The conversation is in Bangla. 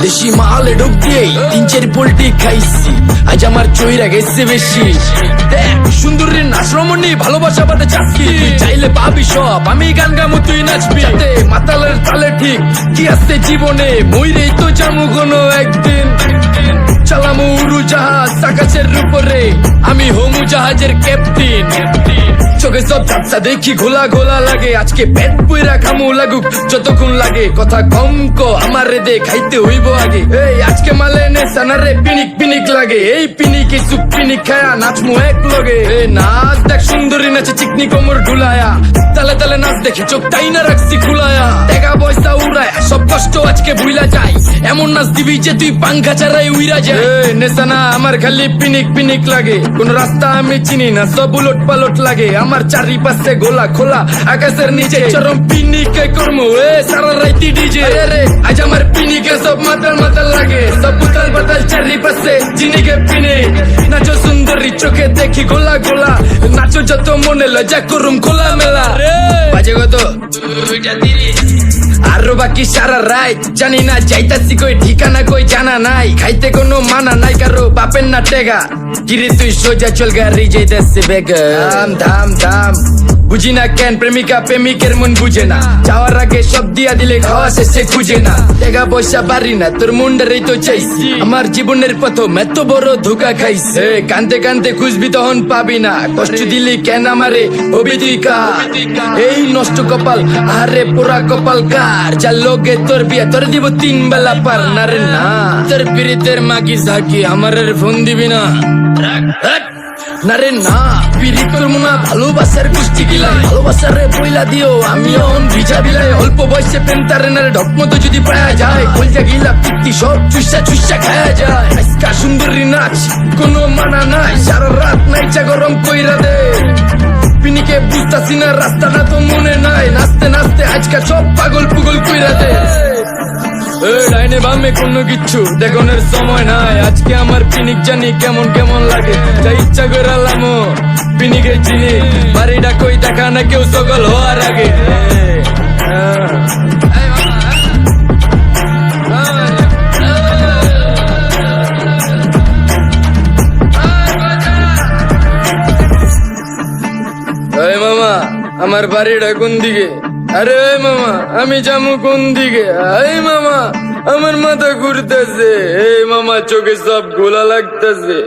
দেশি মালে ঢুক দিয়ে 3-4 পোল্টি খাইছি, আজ আমার চইরা গেছে বেশি। দেখ সুন্দরীর নাচরমণি, ভালোবাসা বাদে চাকরি, তুই চাইলে পাবি সব, আমি গান গামু তুই নাচবি। মাতালের তালে ঠিক কি আছে জীবনে, মইরেই তো জামু কোনো একদিন। চালামু উড়োজাহাজ আকাশের উপরে, আমি হমু জাহাজের ক্যাপ্টেন। চোখে সব ঝাপসা দেখি ঘোলা ঘোলা লাগে, আজকে পেট পুইরা খামু লাগুক যতক্ষণ লাগে। কথা কম কো আমারে দে খাইতে হইব আগে, এই আজকে মালে নে সানারে পিনিক পিনিক লাগে। এই পিনিকে চুপ পিনিক খায়া নাচমু এক লগে। এই নাচ দেখ সুন্দরী নাচে চিকনি কোমর ঢুলায়া, তালে তালে নাচ দেখে চোখ তাই না রাখছি খুলায়া। টাকা পয়সা উড়ায় সব কষ্ট আজকে ভুইলা যায়, এমন নাচ দিবি যে তুই পাঙ্খা ছাড়াই উইরা যায়। নেশানা আমার খালি পিনিক পিনিক লাগে, কোন রাস্তা আমি চিনি না, সব উলট পালট লাগে। আমার চারিপাশে গোলা খোলা আকাশের নিচে, চরম পিনিকে করমু সারা রাইতি ডিজে। আজ আমার পিনিকে সব মাতাল মাতাল লাগে, সব উতাল বাতাল চারিপাশে চিনিকে পিনিক। নাচো সুন্দরী চোখে দেখি গোলা গোলা, নাচো যত মনে লজ্জা করুম খোলা মেলা। বাজে কত আরো বাকি সারা রাত জানি না, যাইতাছি কই ঠিকানা কই জানা নাই। খাইতে কোনো মানা নাই কারো বাপের না টেগা, গিরে তুই সোজা চল গাড়ি যাইতাছে বেগা। ধাম ধাম ধাম বুঝি না কেন প্রেমিকা প্রেমিকের মন বুঝে না, যাওয়ার আগে সব দিয়া দিলে খাওয়া শেষে খুঁজে না। টাকা পয়সা পারি না তোর মুন্ডারেই তো চাইছি, আমার জীবনের প্রথম এত বড় ধোকা খাইছে। কানতে কানতে খুঁজবি তখন পাবি না, কষ্ট দিলি কেন আমারে হবি তুই কার। এই নষ্ট কপাল আরে পোড়া কপাল কার, যার লোকে তোর বিয়া তোর দিব 3 বেলা পার না রে না। তোর পিরিতের মাগি ঝাঁকি আমার ফোন দিবি না না রে না। পিরিত করবো না ভালোবাসার কুষ্টি গিলাই, ভালোবাসারে বইলা দিও আমি অন ভিজা বিলাই। অল্প বয়সে প্রেম তারে না ঢক মতো যদি পাওয়া যায়, কলজা গিলা পিত্তি সব চুষা চুষা খায়া যায়। আজকা সুন্দরী নাচ কোনো মানা নাই, সারা রাত নাইচা গরম কইরা দে। পিনিকে বুঝতাছি না রাস্তাটা তো মনে নাই, নাচতে নাচতে আজকা সব পাগল পুগল কইরা দে। ডাইনে বামে কোনো কিচ্ছু দেখনের সময় নাই, আজকে আমার পিনিক জানি কেমন কেমন লাগে। যা ইচ্ছা করে লামো পিনিকে চিনি, বাড়িটা কই দেখা না কেউ সকল হওয়ার আগে। মামা আমার বাড়িটা কোন দিকে? আরে মামা আমি যাবো কোন দিকে? এই মামা আমার মাথা ঘুরতেছে, এই মামা চোখে সব গোলা লাগতেছে।